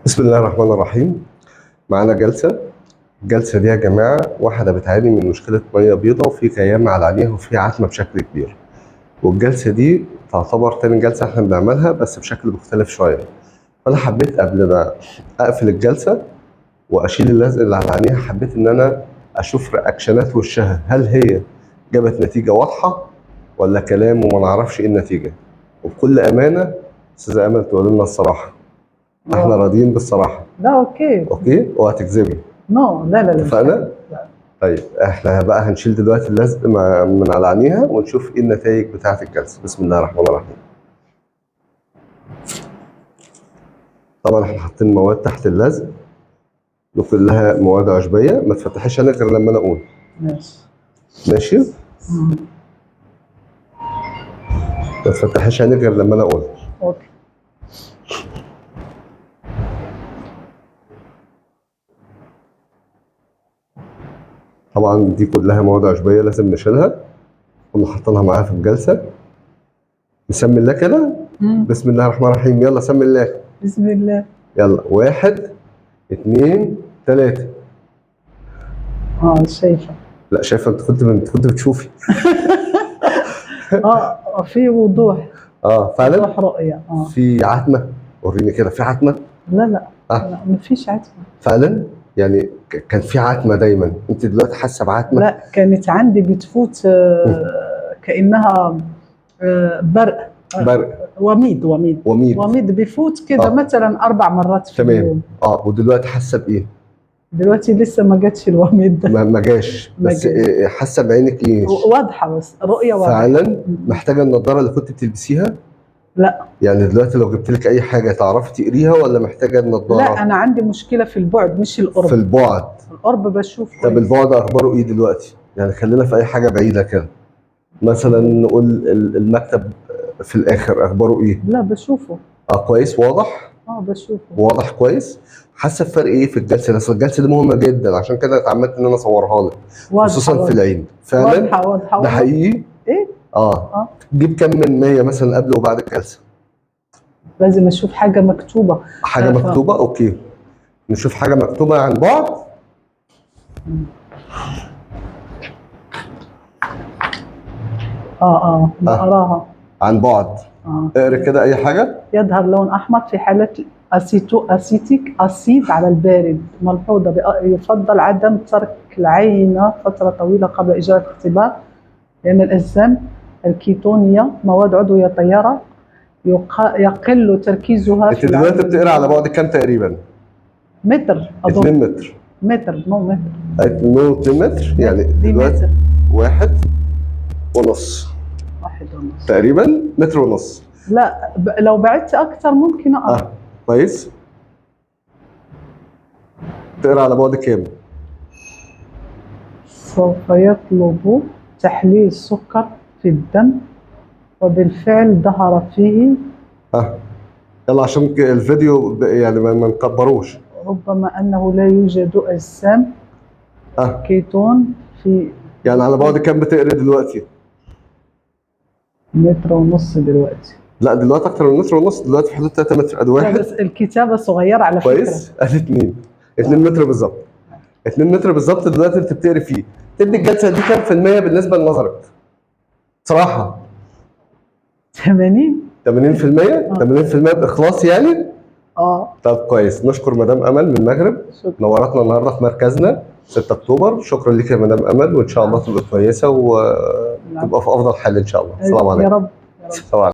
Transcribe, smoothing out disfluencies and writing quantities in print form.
بسم الله الرحمن الرحيم. معانا جلسة. الجلسة دي يا جماعة واحدة بتعاني من مشكلة مية بيضاء وفي كيام على عينيها وفي عتمة بشكل كبير. والجلسة دي تعتبر تاني جلسة احنا بنعملها بس بشكل مختلف شوية. فأنا حبيت قبل ما أقفل الجلسة وأشيل اللزق اللي على عينيها حبيت إن أنا أشوف رياكشنات وشها، هل هي جابت نتيجة واضحة ولا كلام وما نعرفش إيه النتيجة. وبكل أمانة أستاذة أمل تقول لنا الصراحة. احنا راضيين بالصراحة. لا اوكي اوكي وهتكذبي. نو لا لا لا اتفقنا؟ طيب احنا بقى هنشيل دلوقتي اللزق من على عينيها ونشوف ايه النتائج بتاعة الجلسة. بسم الله الرحمن الرحيم. طبعا احنا حاطين مواد تحت اللزق دي كلها مواد عشبية، ما تفتحيش عينك غير لما انا اقول. ماشي. ماشي؟ ما تفتحيش عينك غير لما انا اقول. اوكي. طبعا دي كلها مواد عشبية لازم نشيلها، كنا حاطينها معاها في الجلسة. نسمي الله كده. بسم الله الرحمن الرحيم. يلا سمي الله. بسم الله. يلا 1 2 3. شايفه. لا شايفه، انت كنت بتشوفي. في وضوح. فعلا وضوح رؤيه. في عتمه. وريني كده، في عتمه. لا لا لا ما فيش عتمه فعلا. يعني كان في عتمه دايما، انت دلوقتي حاسه بعتمه؟ لا كانت عندي بتفوت كانها برق. وميد بيفوت كده مثلا 4 مرات في اليوم. ودلوقتي حاسه بايه؟ دلوقتي لسه ما جاتش الوميد ده. ما جاش بس حاسه بعينك ايه؟ واضحه، بس الرؤيه واضحه. فعلا. محتاجه النضاره اللي كنت بتلبسيها؟ لا. يعني دلوقتي لو جبت لك اي حاجه تعرفي تقريها ولا محتاجه النضاره؟ لا انا عندي مشكله في البعد مش القرب. في البعد. القرب بشوف. طب البعد اخباره ايه دلوقتي؟ يعني خلينا في اي حاجه بعيده كده، مثلا نقول المكتب في الاخر اخباره ايه؟ لا بشوفه. كويس واضح؟ بشوفه واضح كويس. حاسه بفرق ايه في الجلسه دي؟ الجلسه دي مهمه جدا عشان كده اتعمدت ان انا اصورها لك، خصوصا في العين. فعلا واضحه. ده حقيقي. ايه؟ تجيب كم من 100 مثلا قبل وبعد الجلسه؟ لازم اشوف حاجه مكتوبه. حاجه مكتوبه. اوكي نشوف حاجه مكتوبه عن بعد. اراها عن بعد. اقرا كده اي حاجه. يظهر لون احمر في حاله اسيتيك اسيد على البارد. ملحوظه يفضل عدم ترك العين فتره طويله قبل اجراء الاختبار، لان الاجسام الكيتونيه مواد عضويه طياره يقل تركيزها. انت دلوقتي بتقرا على بعد كام تقريبا؟ متر. 2 متر. مو متر. 2 متر يعني دلوقتي 1.5 تقريبا. متر ونص. لا لو بعدت اكثر ممكن اقرا. كويس. تقرا على بعد كام؟ سوف يطلب تحليل السكر في الدم، وبالفعل ظهر فيه. يلا عشان الفيديو يعني ما نكبروش. ربما انه لا يوجد اجسام كيتون في. يعني على بعد كام بتقرا دلوقتي؟ 1.5 متر دلوقتي. لا دلوقتي اكتر من 1.5 متر، دلوقتي في حدود 3 متر. ادي 1. بس الكتابه صغيره على فكره. كويس. ادي 2. 2 متر بالظبط. 2 متر بالظبط دلوقتي انت بتقري فيه. تدي الجلسه دي كام في المية بالنسبه لنظرك؟ صراحه 80. 80%؟ 80% باخلاص يعني؟ طب كويس. نشكر مدام امل من المغرب. نورتنا النهارده في مركزنا 6 اكتوبر. شكرا لك يا مدام امل، وان شاء الله تبقى كويسه وتبقى في افضل حال ان شاء الله. السلام عليكم. يا رب.